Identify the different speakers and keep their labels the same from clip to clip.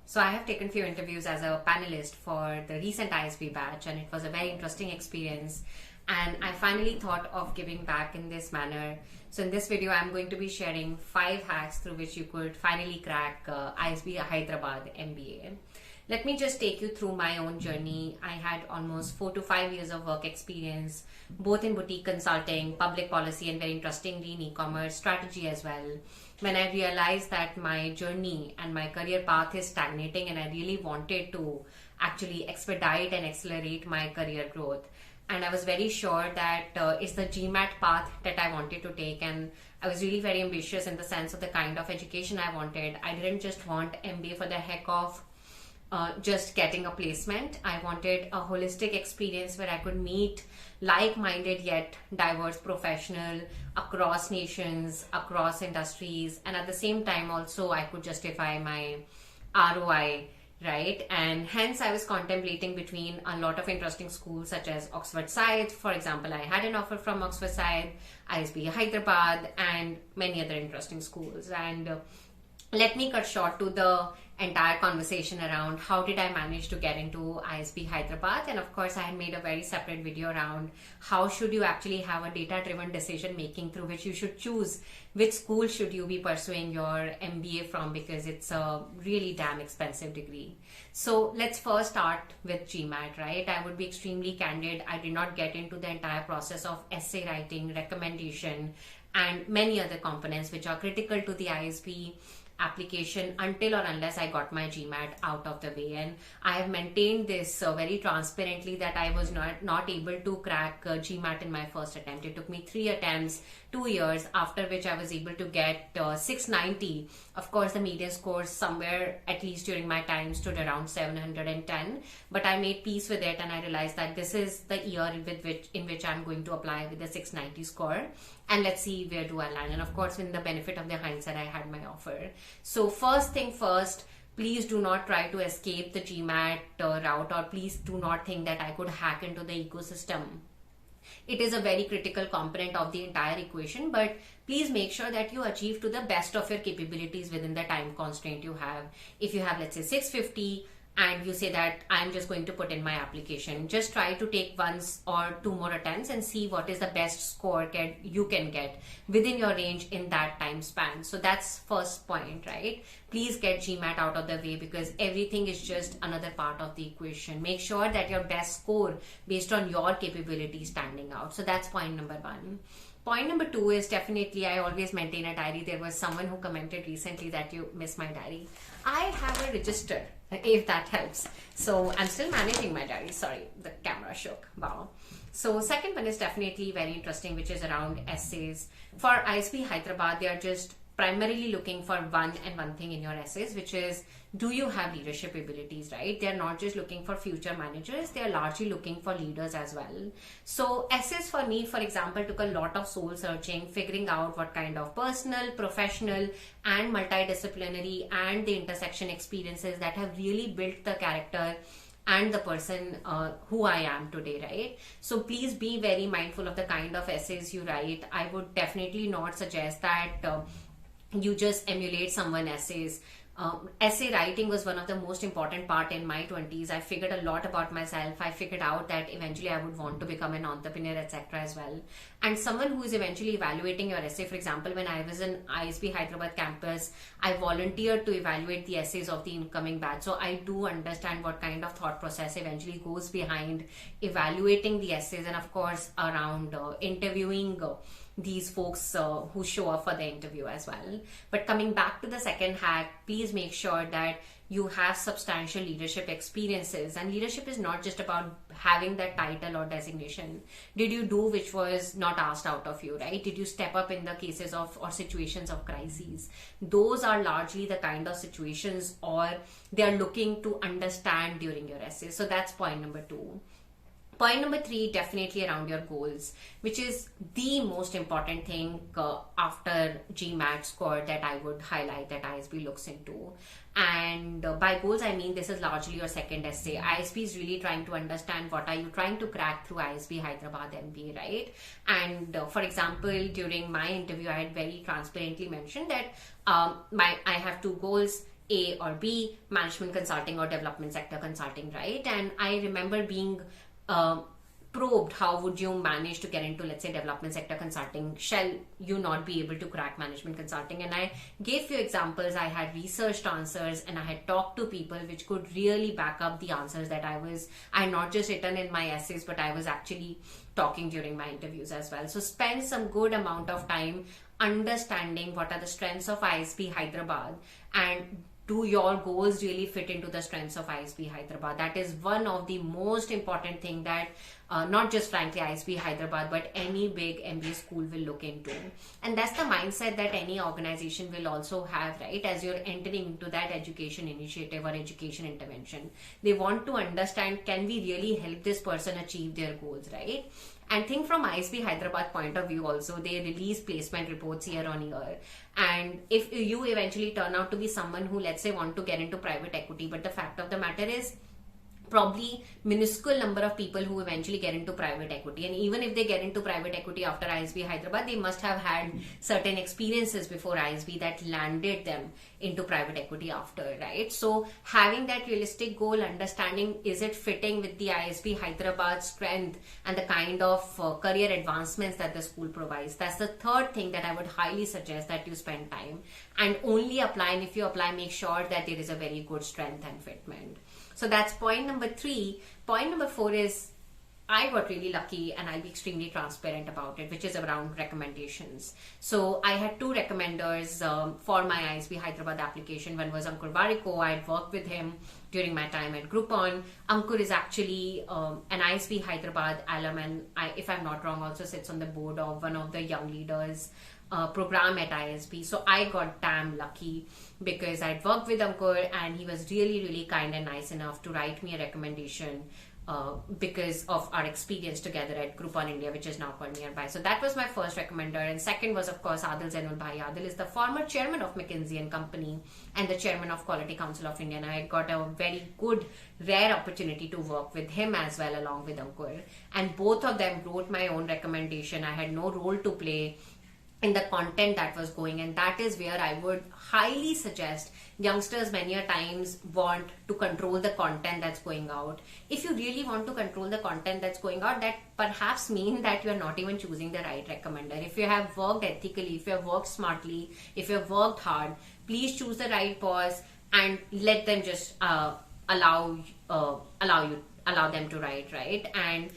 Speaker 1: So I have taken few interviews as a panelist for the recent ISB batch, and it was a very interesting experience. And I finally thought of giving back in this manner. So in this video, I'm going to be sharing 5 hacks through which you could finally crack ISB Hyderabad MBA. Let me just take you through my own journey. I had almost 4 to 5 years of work experience, both in boutique consulting, public policy, and very interestingly in e-commerce strategy as well. When I realized that my journey and my career path is stagnating and I really wanted to actually expedite and accelerate my career growth. And I was very sure that it's the GMAT path that I wanted to take, and I was really very ambitious in the sense of the kind of education I wanted. I didn't just want MBA for the heck of just getting a placement. I wanted a holistic experience where I could meet like-minded yet diverse professionals across nations, across industries, and at the same time also I could justify my ROI, right? And hence I was contemplating between a lot of interesting schools such as Oxford Side. For example, I had an offer from Oxford Side, ISB Hyderabad, and many other interesting schools. And let me cut short to the entire conversation around how did I manage to get into ISB Hyderabad. And of course I had made a very separate video around how should you actually have a data driven decision making through which you should choose which school should you be pursuing your MBA from, because it's a really damn expensive degree. So let's first start with GMAT, right? I would be extremely candid. I did not get into the entire process of essay writing, recommendation, and many other components which are critical to the ISB application until or unless I got my GMAT out of the way. And I have maintained this very transparently that I was not able to crack GMAT in my first attempt. It took me 3 attempts, 2 years, after which I was able to get 690. Of course, the median score somewhere, at least during my time, stood around 710, but I made peace with it and I realized that this is the year in which I'm going to apply with the 690 score, and let's see where do I land. And of course, with the benefit of the hindsight, I had my offer. So first thing first, please do not try to escape the GMAT route, or please do not think that I could hack into the ecosystem. It is a very critical component of the entire equation, but please make sure that you achieve to the best of your capabilities within the time constraint you have. If you have, let's say, 650 and you say that I'm just going to put in my application, just try to take 1 or 2 more attempts and see what is the best score you can get within your range in that time span. So that's first point, right? Please get GMAT out of the way, because everything is just another part of the equation. Make sure that your best score based on your capabilities standing out. So that's point number 1. Point number 2 is definitely, I always maintain a diary. There was someone who commented recently that you miss my diary. I have a register, if that helps. So I'm still managing my diary. Sorry, the camera shook. Wow. So second one is definitely very interesting, which is around essays. For ISB Hyderabad, they are just primarily looking for one thing in your essays, which is, do you have leadership abilities, right? They're not just looking for future managers, they're largely looking for leaders as well. So essays for me, for example, took a lot of soul searching, figuring out what kind of personal, professional, and multidisciplinary and the intersection experiences that have really built the character and the person who I am today, right? So please be very mindful of the kind of essays you write. I would definitely not suggest that you just emulate someone's essays. Essay writing was one of the most important part in my 20s. I figured a lot about myself. I figured out that eventually I would want to become an entrepreneur, etc. as well. And someone who is eventually evaluating your essay, for example, when I was in ISB Hyderabad campus, I volunteered to evaluate the essays of the incoming batch. So I do understand what kind of thought process eventually goes behind evaluating the essays, and of course around interviewing these folks who show up for the interview as well. But coming back to the second hack, please make sure that you have substantial leadership experiences. And leadership is not just about having that title or designation. Did you do which was not asked out of you, right? Did you step up in the cases of or situations of crises? Those are largely the kind of situations or they are looking to understand during your essay. So that's point number 2. Point number 3, definitely around your goals, which is the most important thing after GMAT score that I would highlight that ISB looks into. And by goals, I mean this is largely your second essay. ISB is really trying to understand what are you trying to crack through ISB Hyderabad MBA, right? And for example, during my interview, I had very transparently mentioned that I have 2 goals. A or B, management consulting or development sector consulting, right? And I remember being probed, how would you manage to get into, let's say, development sector consulting? Shall you not be able to crack management consulting? And I gave few examples. I had researched answers and I had talked to people which could really back up the answers that I had not just written in my essays, but I was actually talking during my interviews as well. So spend some good amount of time understanding what are the strengths of ISB Hyderabad, and do your goals really fit into the strengths of ISB Hyderabad? That is one of the most important thing that not just frankly ISB Hyderabad, but any big MBA school will look into. And that's the mindset that any organization will also have, right? As you're entering into that education initiative or education intervention, they want to understand, can we really help this person achieve their goals, right? And think from ISB Hyderabad point of view also, they release placement reports year on year. And if you eventually turn out to be someone who, let's say, want to get into private equity, but the fact of the matter is, probably minuscule number of people who eventually get into private equity. And even if they get into private equity after ISB Hyderabad, they must have had certain experiences before ISB that landed them into private equity after, right? So having that realistic goal, understanding, is it fitting with the ISB Hyderabad strength and the kind of career advancements that the school provides? That's the third thing that I would highly suggest that you spend time, and only apply, and if you apply, make sure that there is a very good strength and fitment. So that's point number 3. Point number 4 is, I got really lucky, and I'll be extremely transparent about it, which is around recommendations. So I had 2 recommenders for my ISB Hyderabad application. One was Ankur Variko. I had worked with him during my time at Groupon. Ankur is actually an ISB Hyderabad alum, and if I'm not wrong, also sits on the board of one of the Young Leaders program at ISB. So I got damn lucky because I'd worked with Ankur, and he was really, really kind and nice enough to write me a recommendation because of our experience together at Groupon India, which is now called Nearby. So that was my first recommender. And second was, of course, Adil Zainul Bhai. Adil is the former chairman of McKinsey & Company and the chairman of Quality Council of India. And I got a very good, rare opportunity to work with him as well, along with Ankur. And both of them wrote my own recommendation. I had no role to play in the content that was going, and that is where I would highly suggest youngsters many a times want to control the content that's going out. If you really want to control the content that's going out, that perhaps means that you are not even choosing the right recommender. If you have worked ethically, if you have worked smartly, if you have worked hard, please choose the right boss and let them just allow them to write, right? And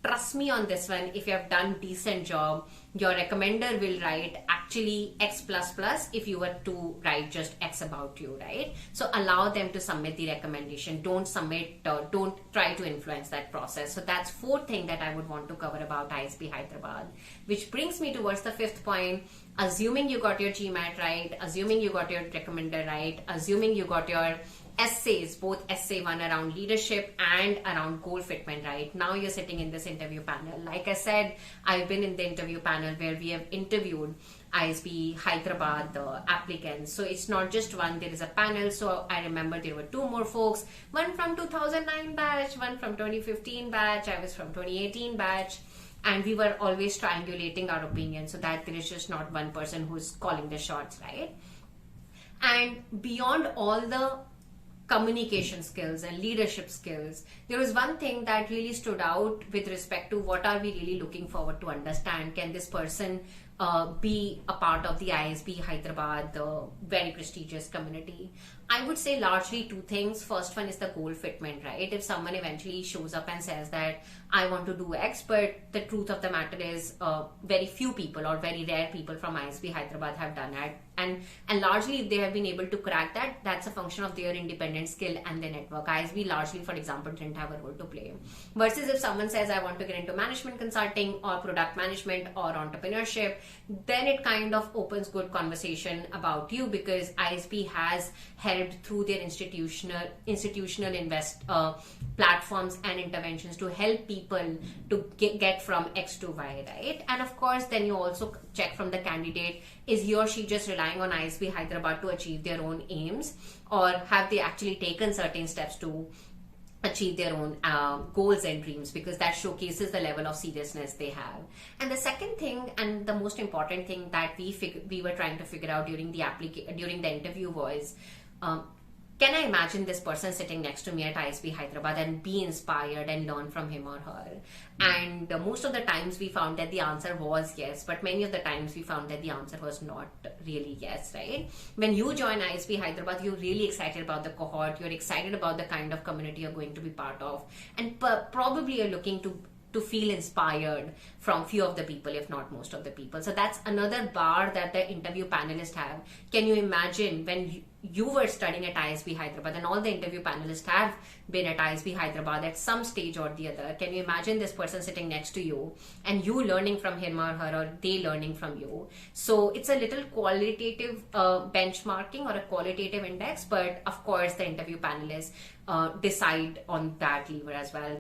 Speaker 1: trust me on this one, if you have done decent job, your recommender will write actually X++ if you were to write just X about you, right? So allow them to submit the recommendation. Don't try to influence that process. So that's 4th thing that I would want to cover about ISB Hyderabad, which brings me towards the 5th point. Assuming you got your GMAT right, assuming you got your recommender right, assuming you got your essays, both essay 1 around leadership and around goal fitment, right? Now you're sitting in this interview panel. Like I said, I've been in the interview panel where we have interviewed ISB Hyderabad applicants. So it's not just one, there is a panel. So I remember there were 2 more folks, one from 2009 batch, one from 2015 batch, I was from 2018 batch. And we were always triangulating our opinion so that there is just not one person who's calling the shots, right? And beyond all the communication skills and leadership skills, there was one thing that really stood out with respect to what are we really looking forward to understand. Can this person be a part of the ISB Hyderabad, the very prestigious community? I would say largely 2 things. First one is the goal fitment, right? If someone eventually shows up and says that I want to do X, but the truth of the matter is very few people or very rare people from ISB Hyderabad have done it. And largely if they have been able to crack that, that's a function of their independent skill and their network. ISB largely, for example, didn't have a role to play. Versus if someone says I want to get into management consulting or product management or entrepreneurship, then it kind of opens good conversation about you, because ISB has helped through their institutional platforms and interventions to help people to get from X to Y, right? And of course, then you also check from the candidate, is he or she just relying on ISB Hyderabad to achieve their own aims, or have they actually taken certain steps to achieve their own goals and dreams, because that showcases the level of seriousness they have. And the second thing, and the most important thing that we were trying to figure out during the interview was, can I imagine this person sitting next to me at ISB Hyderabad and be inspired and learn from him or her? And most of the times we found that the answer was yes, but many of the times we found that the answer was not really yes, right? When you join ISB Hyderabad, you're really excited about the cohort, you're excited about the kind of community you're going to be part of, and probably you're looking to feel inspired from few of the people, if not most of the people. So that's another bar that the interview panelists have. Can you imagine when you were studying at ISB Hyderabad, and all the interview panelists have been at ISB Hyderabad at some stage or the other? Can you imagine this person sitting next to you and you learning from him or her, or they learning from you? So it's a little qualitative benchmarking or a qualitative index, but of course the interview panelists decide on that lever as well.